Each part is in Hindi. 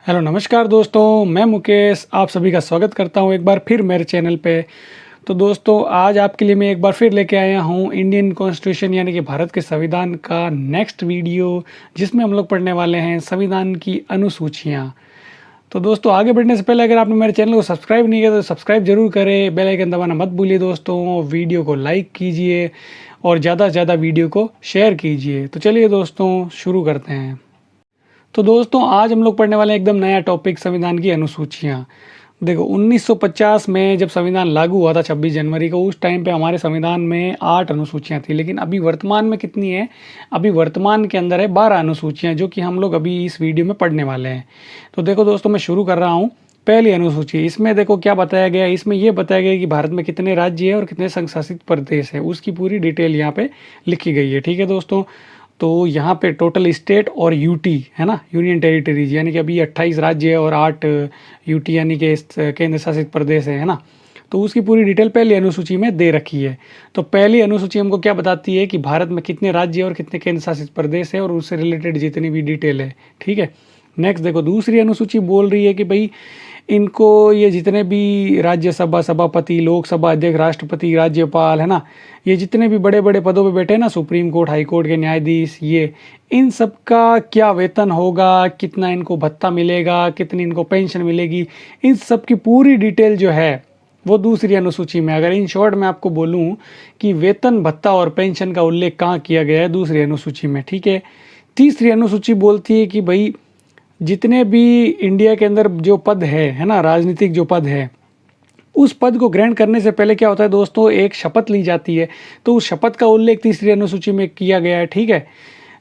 हेलो नमस्कार दोस्तों, मैं मुकेश आप सभी का स्वागत करता हूं एक बार फिर मेरे चैनल पे। तो दोस्तों आज आपके लिए मैं एक बार फिर लेके आया हूं इंडियन कॉन्स्टिट्यूशन यानी कि भारत के संविधान का नेक्स्ट वीडियो, जिसमें हम लोग पढ़ने वाले हैं संविधान की अनुसूचियां। तो दोस्तों आगे बढ़ने से पहले अगर आपने मेरे चैनल को सब्सक्राइब नहीं किया तो सब्सक्राइब जरूर करें, बेल आइकन दबाना मत भूलिए दोस्तों, वीडियो को लाइक कीजिए और ज़्यादा से ज़्यादा वीडियो को शेयर कीजिए। तो चलिए दोस्तों शुरू करते हैं। तो दोस्तों आज हम लोग पढ़ने वाले हैं एकदम नया टॉपिक, संविधान की अनुसूचियां। देखो 1950 में जब संविधान लागू हुआ था 26 जनवरी को, उस टाइम पे हमारे संविधान में 8 अनुसूचियां थी, लेकिन अभी वर्तमान में कितनी है? अभी वर्तमान के अंदर है 12 अनुसूचियां, जो कि हम लोग अभी इस वीडियो में पढ़ने वाले हैं। तो देखो दोस्तों मैं शुरू कर रहा हूँ। पहली अनुसूची, इसमें देखो क्या बताया गया है। इसमें यह बताया गया है कि भारत में कितने राज्य है और कितने संघ शासित प्रदेश है, उसकी पूरी डिटेल यहाँ पे लिखी गई है। ठीक है दोस्तों, तो यहाँ पे टोटल स्टेट और यूटी है ना, यूनियन टेरिटरीज, यानी कि अभी 28 राज्य है और 8 यूटी यानी कि केंद्र शासित प्रदेश है ना। तो उसकी पूरी डिटेल पहली अनुसूची में दे रखी है। तो पहली अनुसूची हमको क्या बताती है कि भारत में कितने राज्य और कितने केंद्र शासित प्रदेश है और उससे रिलेटेड जितनी भी डिटेल है। ठीक है, नेक्स्ट देखो दूसरी अनुसूची बोल रही है कि भाई इनको ये जितने भी राज्यसभा सभापति, लोकसभा अध्यक्ष, राष्ट्रपति, राज्यपाल है ना, ये जितने भी बड़े बड़े पदों पे बैठे हैं ना, सुप्रीम कोर्ट, हाई कोर्ट के न्यायाधीश, ये इन सब का क्या वेतन होगा, कितना इनको भत्ता मिलेगा, कितनी इनको पेंशन मिलेगी, इन सब की पूरी डिटेल जो है वो दूसरी अनुसूची में। अगर इन शॉर्ट में आपको बोलूं कि वेतन, भत्ता और पेंशन का उल्लेख कहाँ किया गया है? दूसरी अनुसूची में। ठीक है, तीसरी अनुसूची बोलती है कि भाई जितने भी इंडिया के अंदर जो पद है ना, राजनीतिक जो पद है, उस पद को ग्रहण करने से पहले क्या होता है दोस्तों, एक शपथ ली जाती है। तो उस शपथ का उल्लेख तीसरी अनुसूची में किया गया है। ठीक है,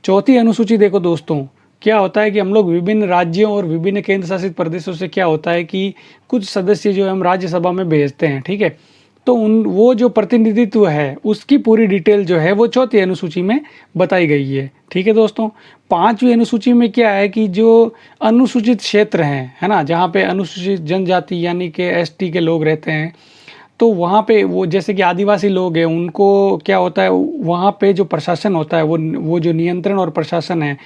चौथी अनुसूची देखो दोस्तों, क्या होता है कि हम लोग विभिन्न राज्यों और विभिन्न केंद्र शासित प्रदेशों से क्या होता है कि कुछ सदस्य जो हम राज्यसभा में भेजते हैं। ठीक है, तो वो जो प्रतिनिधित्व है उसकी पूरी डिटेल जो है वो चौथी अनुसूची में बताई गई है। ठीक है दोस्तों, पांचवी अनुसूची में क्या है कि जो अनुसूचित क्षेत्र हैं है ना, जहाँ पे अनुसूचित जनजाति यानी कि एसटी के लोग रहते हैं, तो वहाँ पे वो जैसे कि आदिवासी लोग हैं, उनको क्या होता है, वहाँ पे जो प्रशासन होता है, वो जो नियंत्रण और प्रशासन है,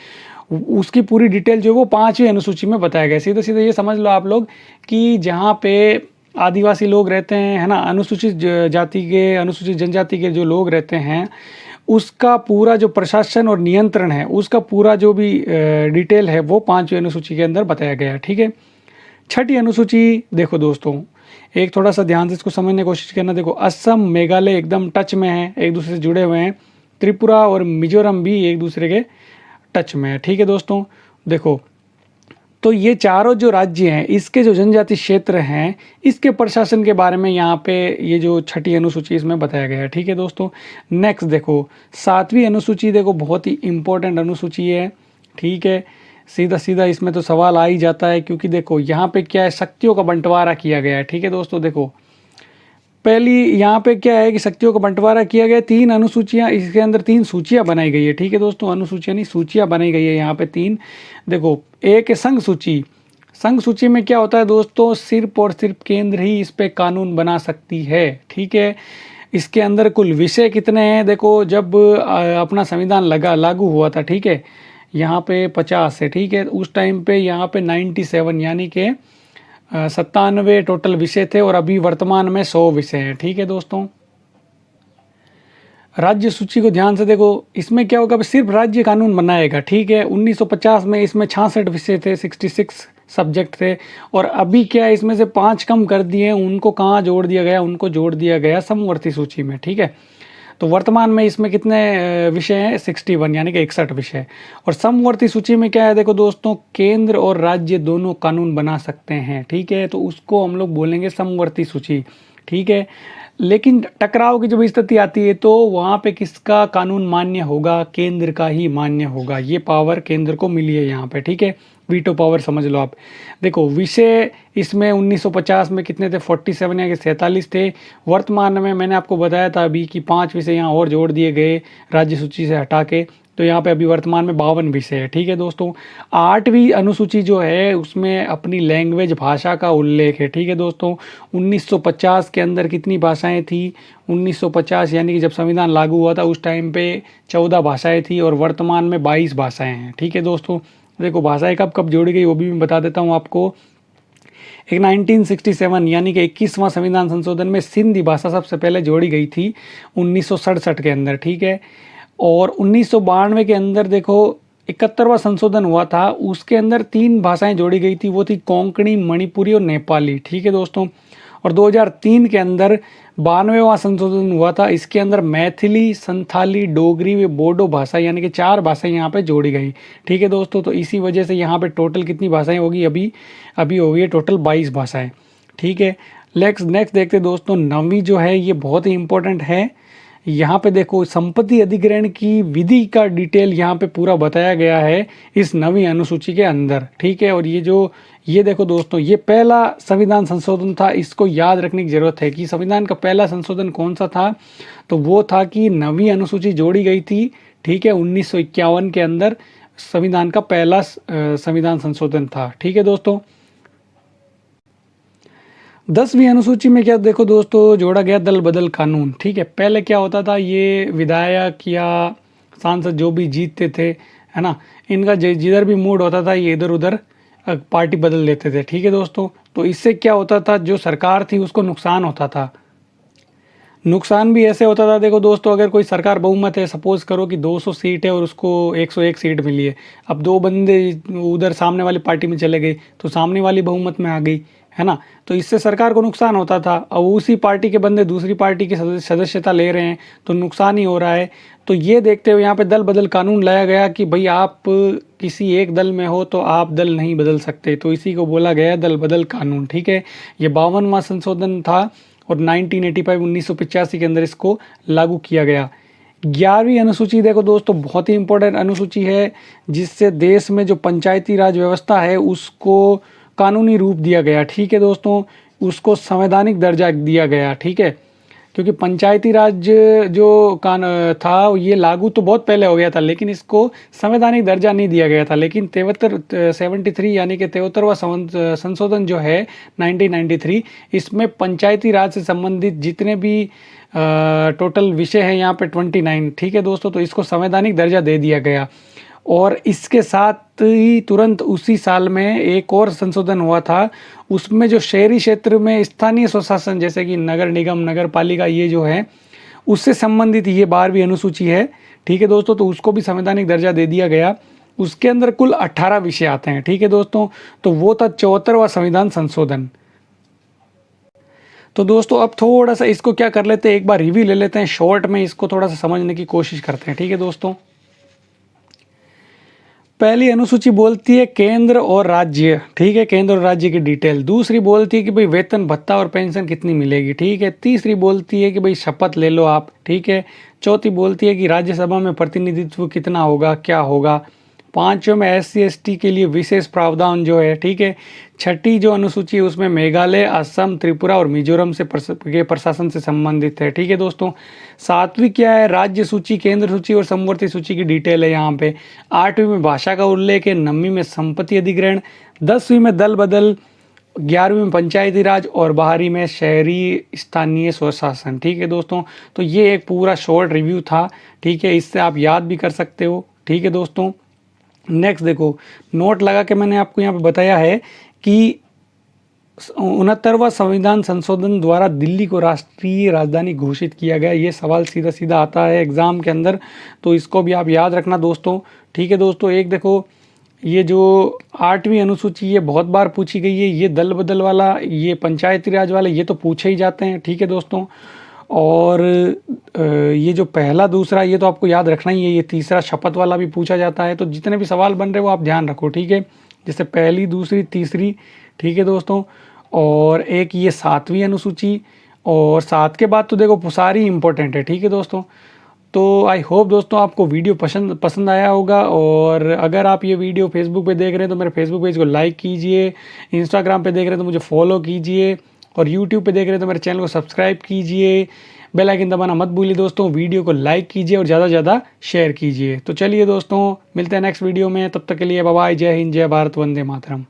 उसकी पूरी डिटेल जो है वो पांचवी अनुसूची में बताया गया है। सीधे सीधे ये समझ लो आप लोग कि जहाँ पे आदिवासी लोग रहते हैं है ना, अनुसूचित जाति के, अनुसूचित जनजाति के जो लोग रहते हैं, उसका पूरा जो प्रशासन और नियंत्रण है, उसका पूरा जो भी डिटेल है वो पांचवी अनुसूची के अंदर बताया गया है। ठीक है, छठी अनुसूची देखो दोस्तों, एक थोड़ा सा ध्यान से इसको समझने की कोशिश करना। देखो असम, मेघालय एकदम टच में है, एक दूसरे से जुड़े हुए हैं। त्रिपुरा और मिजोरम भी एक दूसरे के टच में है। ठीक है दोस्तों, देखो तो ये चारों जो राज्य हैं, इसके जो जनजाति क्षेत्र हैं, इसके प्रशासन के बारे में यहाँ पे ये जो छठी अनुसूची इसमें बताया गया है। ठीक है दोस्तों, नेक्स्ट देखो सातवीं अनुसूची, देखो बहुत ही इंपॉर्टेंट अनुसूची है। ठीक है, सीधा सीधा इसमें तो सवाल आ ही जाता है, क्योंकि देखो यहाँ पे क्या है, शक्तियों का बंटवारा किया गया है। ठीक है दोस्तों, देखो पहली यहाँ पे क्या है कि शक्तियों का बंटवारा किया गया, 3 अनुसूचियाँ, इसके अंदर 3 सूचियाँ बनाई गई है। ठीक है दोस्तों, अनुसूचियाँ नहीं, सूचियाँ बनाई गई है यहाँ पे 3। देखो एक है संघ सूची। संघ सूची में क्या होता है दोस्तों, सिर्फ और सिर्फ केंद्र ही इस पे कानून बना सकती है। ठीक है, इसके अंदर कुल विषय कितने हैं? देखो जब अपना संविधान लागू हुआ था, ठीक है, यहाँ पे 50 है। ठीक है, उस टाइम पे यहाँ पे 97 यानी कि 97 टोटल विषय थे, और अभी वर्तमान में 100 विषय हैं। ठीक है दोस्तों, राज्य सूची को ध्यान से देखो, इसमें क्या होगा, सिर्फ राज्य कानून बनाएगा। ठीक है, 1950 में इसमें 66 विषय थे, 66 सब्जेक्ट थे, और अभी क्या है, इसमें से 5 कम कर दिए, उनको कहाँ जोड़ दिया गया? उनको जोड़ दिया गया समवर्ती सूची में। ठीक है, तो वर्तमान में इसमें कितने विषय हैं? 61 यानी कि 61 विषय। और समवर्ती सूची में क्या है, देखो दोस्तों, केंद्र और राज्य दोनों कानून बना सकते हैं। ठीक है, तो उसको हम लोग बोलेंगे समवर्ती सूची। ठीक है, लेकिन टकराव की जब स्थिति आती है तो वहाँ पे किसका कानून मान्य होगा? केंद्र का ही मान्य होगा। ये पावर केंद्र को मिली है यहाँ पे। ठीक है, वीटो पावर समझ लो आप। देखो विषय इसमें 1950 में कितने थे? 47 या 47 थे। वर्तमान में मैंने आपको बताया था अभी कि 5 विषय यहाँ और जोड़ दिए गए राज्य सूची से हटा के, तो यहाँ पे अभी वर्तमान में 52 विषय है। ठीक है दोस्तों, 8वीं अनुसूची जो है उसमें अपनी लैंग्वेज, भाषा का उल्लेख है। ठीक है दोस्तों, 1950 के अंदर कितनी भाषाएं थी? 1950 यानी कि जब संविधान लागू हुआ था उस टाइम पे 14 भाषाएं थी, और वर्तमान में 22 भाषाएं हैं। ठीक है दोस्तों, देखो भाषाएं कब कब जोड़ी गई वो भी मैं बता देता हूँ आपको। एक 1967 यानी कि 21वां संविधान संशोधन में सिंधी भाषा सबसे पहले जोड़ी गई थी 1967 के अंदर, ठीक है। और 1992 के अंदर देखो 71वां संशोधन हुआ था, उसके अंदर 3 भाषाएं जोड़ी गई थी, वो थी कोंकणी, मणिपुरी और नेपाली, ठीक है दोस्तों। और 2003 के अंदर 92वां संशोधन हुआ था, इसके अंदर मैथिली, संथाली, डोगरी व बोडो भाषा यानी कि 4 भाषाएं यहाँ पे जोड़ी गई, ठीक है दोस्तों। तो इसी वजह से यहाँ पे टोटल कितनी भाषाएं होगी, अभी हो गई है टोटल 22 भाषाएं, ठीक है। नेक्स्ट देखते दोस्तों, 9वीं जो है ये बहुत ही इंपॉर्टेंट है। यहाँ पे देखो संपत्ति अधिग्रहण की विधि का डिटेल यहाँ पे पूरा बताया गया है इस 9वीं अनुसूची के अंदर, ठीक है। और ये देखो दोस्तों, ये पहला संविधान संशोधन था, इसको याद रखने की जरूरत है कि संविधान का पहला संशोधन कौन सा था, तो वो था कि 9वीं अनुसूची जोड़ी गई थी, ठीक है। 1951 के अंदर संविधान का पहला संविधान संशोधन था, ठीक है दोस्तों। 10वीं अनुसूची में क्या देखो दोस्तों, जोड़ा गया दल बदल कानून, ठीक है। पहले क्या होता था, ये विधायक या सांसद जो भी जीतते थे, है ना, इनका जिधर भी मूड होता था ये इधर उधर पार्टी बदल लेते थे, ठीक है दोस्तों। तो इससे क्या होता था, जो सरकार थी उसको नुकसान होता था। नुकसान भी ऐसे होता था, देखो दोस्तों, अगर कोई सरकार बहुमत है, सपोज करो कि 200 सीट है और उसको 101 सीट मिली है, अब 2 बंदे उधर सामने वाली पार्टी में चले गए तो सामने वाली बहुमत में आ गई, है ना, तो इससे सरकार को नुकसान होता था। अब उसी पार्टी के बंदे दूसरी पार्टी की सदस्यता ले रहे हैं तो नुकसान ही हो रहा है। तो ये देखते हुए यहाँ पे दल बदल कानून लाया गया कि भाई आप किसी एक दल में हो तो आप दल नहीं बदल सकते, तो इसी को बोला गया दल बदल कानून, ठीक है। ये 52वां संशोधन था और 1985 के अंदर इसको लागू किया गया। 11वीं अनुसूची देखो दोस्तों, बहुत ही इंपॉर्टेंट अनुसूची है, जिससे देश में जो पंचायती राज व्यवस्था है उसको कानूनी रूप दिया गया, ठीक है दोस्तों, उसको संवैधानिक दर्जा दिया गया, ठीक है। क्योंकि पंचायती राज जो था ये लागू तो बहुत पहले हो गया था, लेकिन इसको संवैधानिक दर्जा नहीं दिया गया था। लेकिन 73 यानी कि 73वां संशोधन जो है 1993, इसमें पंचायती राज से संबंधित जितने भी टोटल विषय हैं यहाँ पे 29, ठीक है दोस्तों, तो इसको संवैधानिक दर्जा दे दिया गया। और इसके साथ ही तुरंत उसी साल में एक और संशोधन हुआ था, उसमें जो शहरी क्षेत्र में स्थानीय स्वशासन जैसे कि नगर निगम, नगर पालिका, ये जो है उससे संबंधित ये 12वीं अनुसूची है, ठीक है दोस्तों, तो उसको भी संवैधानिक दर्जा दे दिया गया। उसके अंदर कुल 18 विषय आते हैं, ठीक है दोस्तों, तो वो था 74वां संविधान संशोधन। तो दोस्तों अब थोड़ा सा इसको क्या कर लेते हैं, एक बार रिव्यू ले लेते हैं, शॉर्ट में इसको थोड़ा सा समझने की कोशिश करते हैं, ठीक है दोस्तों। पहली अनुसूची बोलती है केंद्र और राज्य, ठीक है, केंद्र और राज्य की डिटेल। दूसरी बोलती है कि भाई वेतन भत्ता और पेंशन कितनी मिलेगी, ठीक है। तीसरी बोलती है कि भाई शपथ ले लो आप, ठीक है। चौथी बोलती है कि राज्यसभा में प्रतिनिधित्व कितना होगा, क्या होगा। 5वें में SC/ST के लिए विशेष प्रावधान जो है, ठीक है। 6ठी जो अनुसूची है उसमें मेघालय, असम, त्रिपुरा और मिजोरम से के प्रशासन से संबंधित है, ठीक है दोस्तों। 7वीं क्या है, राज्य सूची, केंद्र सूची और समवर्ती सूची की डिटेल है यहाँ पे। 8वीं में भाषा का उल्लेख है। 9वीं में संपत्ति अधिग्रहण। 10वीं में दल बदल। 11वीं में पंचायती राज और 12वीं में शहरी स्थानीय स्वशासन, ठीक है दोस्तों। तो ये एक पूरा शॉर्ट रिव्यू था, ठीक है, इससे आप याद भी कर सकते हो, ठीक है दोस्तों। नेक्स्ट देखो, नोट लगा के मैंने आपको यहाँ पे बताया है कि 69वां संविधान संशोधन द्वारा दिल्ली को राष्ट्रीय राजधानी घोषित किया गया। ये सवाल सीधा सीधा आता है एग्जाम के अंदर, तो इसको भी आप याद रखना दोस्तों, ठीक है दोस्तों। एक देखो, ये जो 8वीं अनुसूची ये बहुत बार पूछी गई है, ये दल बदल वाला, ये पंचायती राज वाला, ये तो पूछे ही जाते हैं, ठीक है दोस्तों। और ये जो पहला दूसरा ये तो आपको याद रखना ही है। ये तीसरा शपथ वाला भी पूछा जाता है। तो जितने भी सवाल बन रहे वो आप ध्यान रखो, ठीक है, जैसे पहली, दूसरी, तीसरी, ठीक है दोस्तों। और एक ये 7वीं अनुसूची, और 7 के बाद तो देखो सारी इंपॉर्टेंट है, ठीक है दोस्तों। तो आई होप दोस्तों आपको वीडियो पसंद आया होगा। और अगर आप ये वीडियो फेसबुक पे देख रहे हैं तो मेरे फेसबुक पेज को लाइक कीजिए, इंस्टाग्राम पे देख रहे हैं तो मुझे फॉलो कीजिए, और यूट्यूब पे देख रहे हैं तो मेरे चैनल को सब्सक्राइब कीजिए। बेल आइकन दबाना मत भूलिए दोस्तों। वीडियो को लाइक कीजिए और ज़्यादा से ज़्यादा शेयर कीजिए। तो चलिए दोस्तों, मिलते हैं नेक्स्ट वीडियो में, तब तक के लिए बाय बाय। जय हिंद, जय भारत, वंदे मातरम।